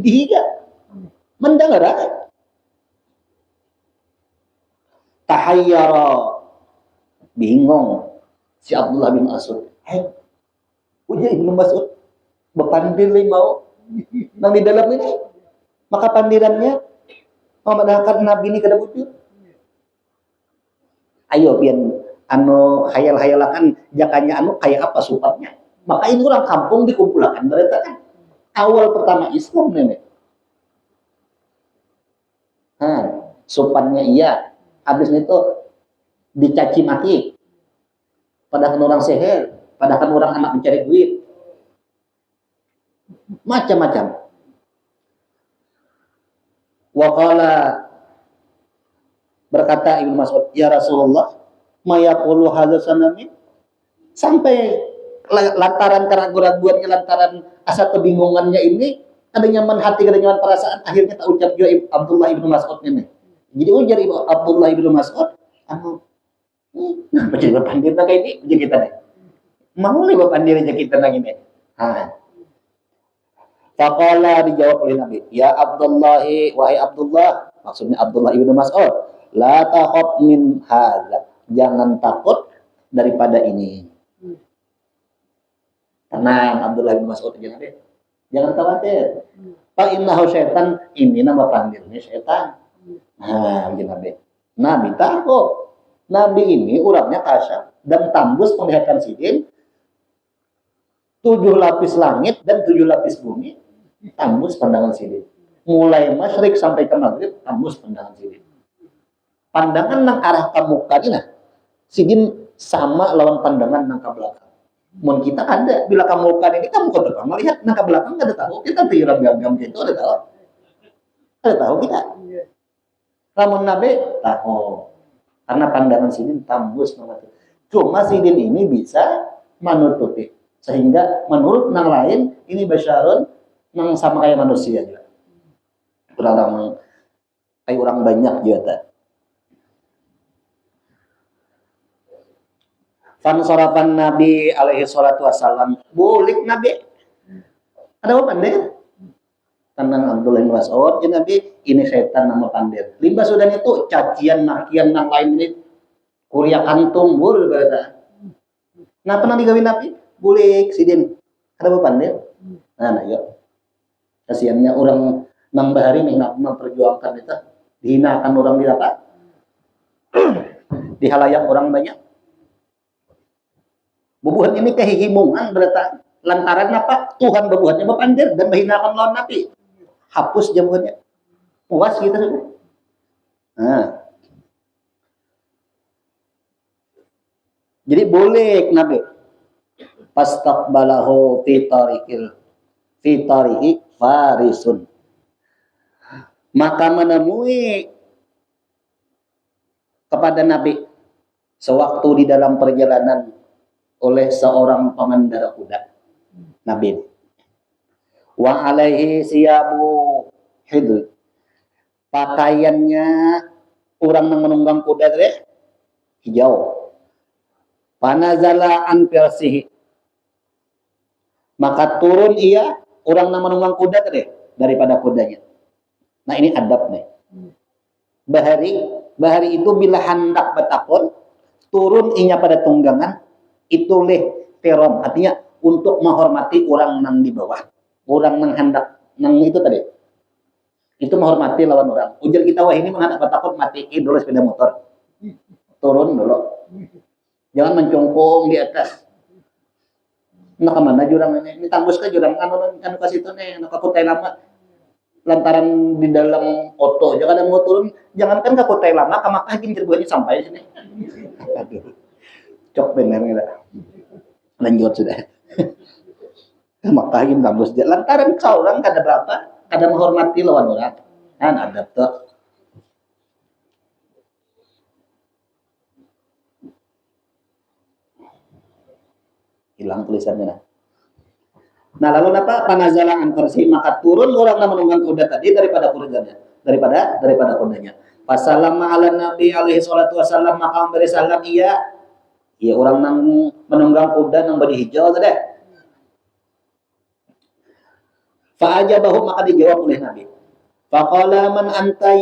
Dihiga. Mendengar tahayyara, bingung si Abdullah bin Mas'ud. Ujar Ibnu Mas'ud bepandir mau nang di dalam ini, maka pandirannya memadahkan Nabi ini kada bujur. Ayo biar anu hayal-hayalakan jakanya anu kayak apa supatnya. Maka ini orang kampung dikumpulkan berarti kan awal pertama Islam nenek. Sopannya iya, habis itu dicaci maki, padahal orang seher, padahal orang anak mencari duit, macam-macam. Waqala, berkata Ibnu Mas'ud, ya Rasulullah, mayaqulu hadza sanami, sampai lantaran keraguan-raguannya, lantaran asa kebingungannya ini, ada nyaman hati, ada nyaman perasaan, akhirnya tak ucap juga Abdullah Ibnu Mas'ud ini. Jadi ujar Abdullah Ibnu Mas'ud, nah, jadi berpandir na kayak ini, jadi kita nih. Mau nih berpandir aja kita lagi nih. Faqala, dijawab oleh Nabi, ya Abdullah, wahai Abdullah, maksudnya Abdullah Ibnu Mas'ud, la takhaf min hadza, jangan takut daripada ini. Tenang Abdullah Ibnu Mas'ud, jangan khawatir. Fa innahu syaitan, ini nama panggilnya syaitan. Nabi takut. Nabi ini urangnya kasyaf dan tembus penglihatan sidin 7 lapis langit dan 7 lapis bumi, tembus pandangan sidin. Mulai masyrik sampai ke maghrib, tembus pandangan sidin. Pandangan nang arah ke muka dina, sidin sama lawan pandangan nang ke belakang. Mun kita ada bila kamu muka ini kamu ke depan melihat nang ke belakang kada tahu, kita tiram gam-gam gitu ada tahu. Ada tahu kita. Lamun Nabi tahu. Karena pandangan sidin tembus mengerti. Cuma sidin ini bisa menutupi. Sehingga menurut nang lain ini basyarun nang sama kayak manusia juga. Orang kayak orang banyak juga. Fansarapan Nabi alaihi salatu wassalam. Bulik Nabi. Ada apa pandir? Tenang Abdullah bin Mas'ud, ya Nabi, ini setan nama pandir. Limba sudah itu cacian, makian, nang lain ini kuria kantung, bur berkata. Nah, pernah digawin Nabi? Bulik, sidin. Ada apa pandir? Nah, yuk. Kasiannya orang nang bahari nih, memperjuangkan itu. Dihinakan orang di apa? Di halayak orang banyak. Bubuhan ini kehihimungan berkata. Lantaran apa? Tuhan bubuhannya berpandir dan menghinakan lawan Nabi. Hapus jamuannya. Puas gitu sudah. Nah. Jadi boleh Nabi. Fastaqbalahu fi tarihi farisun. Maka menemui kepada Nabi sewaktu di dalam perjalanan oleh seorang pengendara kuda. Nabi. Wa alaihi siyabu hidr. Pakaiannya orang yang menunggang kuda teh hijau. Panazala an firsihi. Maka turun ia orang yang menunggang kuda teh daripada kudanya. Nah ini adab nih. Bahari itu bila hendak bertakun turun inya pada tunggangan itu leh terom, artinya untuk menghormati orang yang di bawah. Orang yang hendak nang itu tadi itu menghormati lawan orang. Ujar kita wah ini menghadap takut matiin dulu sepeda motor, turun dulu, jangan mencongkong di atas. Nah kemana jurang ini tembus ke jurang kan kasih itu nih nak kutai lama lantaran di dalam oto jangan ada mau turun, jangankan ke kutai lama kamakah kincir buahnya sampai sini. Aduh cok bener nggak lanjut sudah. Makahin tembus lantaran seorang kada berapa kada menghormati lawan orang kan ada tuh. Hilang tulisannya. Nah lalu apa? Panazala an kursi, maka turun orang yang menunggang kuda tadi daripada kudanya, daripada kudanya. Fasalama ala Nabi alaihi salatu wasallam, maka memberi salam iya orang yang menunggang kuda yang baju hijau tadi. Fa'ajabahu, maka dijawab oleh Nabi. Faqala man anta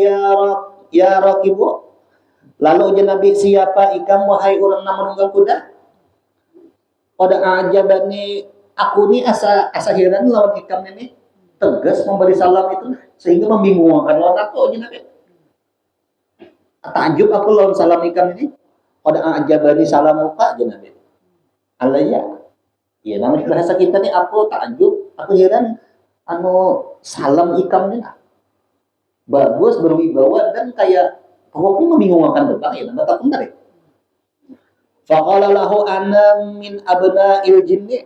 ya rakibu. Lalu ujar Nabi, siapa ikam wahai orang nama menunggang kuda? Qad a'jabani, aku ni asa heran lawan ikam ini tegas memberi salam itu sehingga membingungkan lawan aku, ujar Nabi. Takjub aku lawan salam ikam ini. Qad a'jabani salamuka, ujar Nabi. Alaya. Ya namanya bahasa kita nih, aku takjub, aku heran salam ikam ini bagus, berwibawa, dan kayak pokoknya membingungkan tentang ya, nggak tahu benar ya. Faqala lahu ana min abna'il jinni.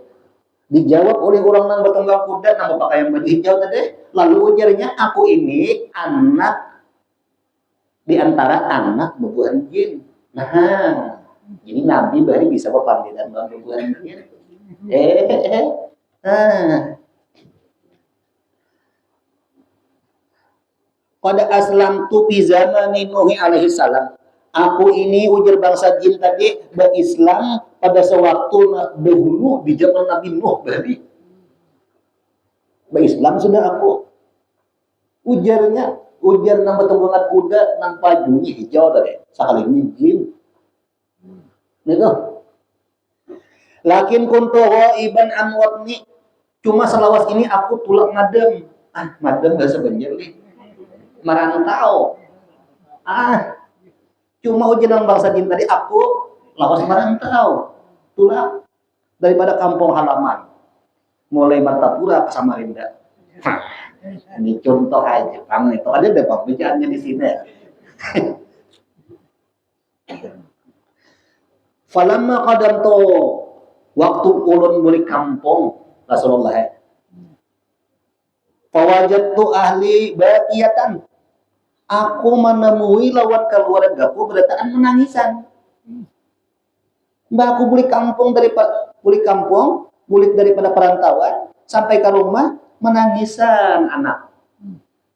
Dijawab oleh orang yang bertunggang kuda, nama pakaian baju hijau tadi. Lalu ujarnya, aku ini anak di antara anak bubuhan jin. Nah, jadi Nabi baru bisa berpamitan dengan bubuhan jin. Pada aslam tu fi zamani Nuh alaihi salam. Aku ini ujar bangsa jin tadi berislam pada sewaktu dahulu di zaman Nabi Nuh berarti. Berislam sudah aku. Ujar nama tunggangan kuda nang pajunya hijau tadi. Sekali ini jin. Itu. Lakin kuntu ghaiban an watni. Cuma selawas ini aku tulak ngadem. Ngadem gak sebenjar nih. Merantau. Cuma ujian bangsa jin tadi aku lawas merantau. Tulak daripada kampung halaman. Mulai Martapura ke Samarinda. Ini contoh aja, Bang. Itu ada pembicaranya di sini. Falamma qadamtu, waktu ulun balik kampung Rasulullah. Fawajadtu ahli baqiyatan. Aku menemui lawan keluargaku berdataan menangisan. Mbak aku balik daripada perantauan sampai ke rumah menangisan anak.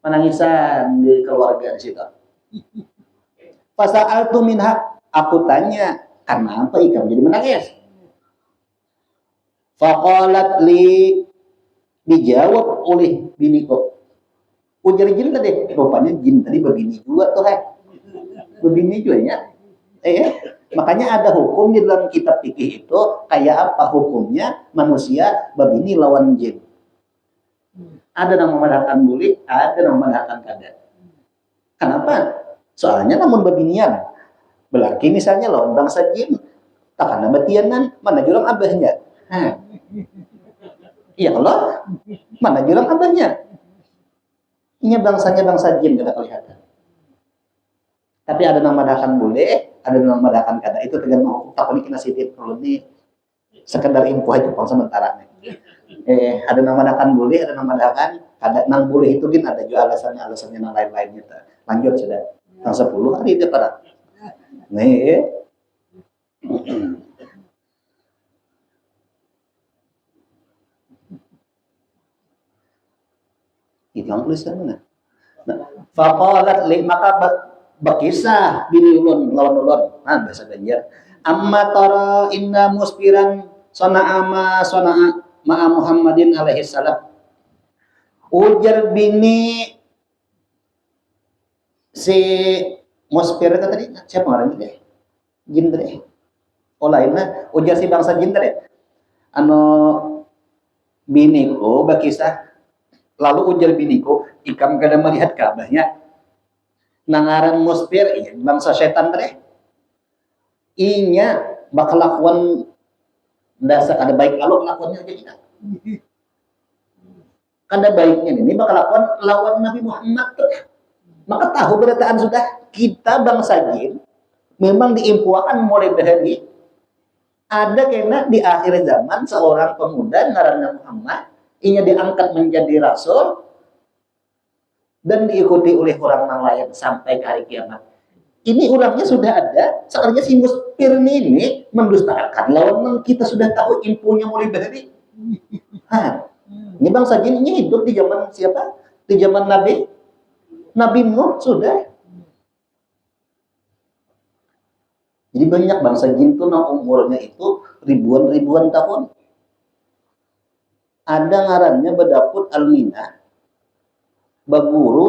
Menangisan di keluarga di situ. Fasa'altu minha, aku tanya, kenapa ikam jadi menangis? Faqalat li, dijawab oleh biniku. Ujar jin tadi, rupanya jin tadi berbini juga tuh, berbini juga ya. Makanya ada hukum di dalam kitab fikih itu kayak apa hukumnya manusia berbini lawan jin. Ada yang memandangkan boleh, ada yang memandangkan kada. Kenapa? Soalnya namun berbinian. Berarti misalnya lawan bangsa jin, takkan betianan, mana jurang abahnya. Iya kalau mana jurang abahnya. Ini bangsanya bangsa jin kada kelihatan. Tapi ada yang memandangkan boleh, ada yang memandangkan kada. Itu tergantung takuni kena sitit kalau ini sekedar info aja pang sementara nih. Ada yang memandangkan boleh, ada yang memandangkan kada. Nang boleh itu gin ada juga alasannya nang lain-lainnya. Lanjut sudah. Tang 10 hari dia pada. Nih. Itu yang tulisan mana? Faqalat li, maka berkisah bini ulun lawan ulun. Bahasa Banjar. Amma tara inna musbiran sana'a ma'a Muhammadin alaihi salam. Ujar bini si musbir tadi siapa ngarannya deh? Jin tadi. Lainnya ujar si bangsa jin tadi. Biniku berkisah. Lalu ujar biniku, ikam kada melihat kabahnya. Nangaran musbir, bangsa setan tadi. Inya bakal lakuan dasar kada baik lalu lakuannya aja kita. Kada baiknya ini bakal lakuan lawan Nabi Muhammad tuh. Maka tahu berataan sudah kita bangsa jin memang diimpuakan mulai dari ada kena di akhir zaman seorang pemuda ngaranna Muhammad. Inya diangkat menjadi rasul dan diikuti oleh orang lain sampai ke hari kiamat. Ini orangnya sudah ada, sekarang si musbir ini mendustakan lawan kita sudah tahu infonya mulai dari. Ini bangsa jin ini hidup di zaman siapa? Di zaman Nabi Nuh sudah. Jadi banyak bangsa jin tuh umurnya itu ribuan tahun. ada ngarannya bedaput almina, baguru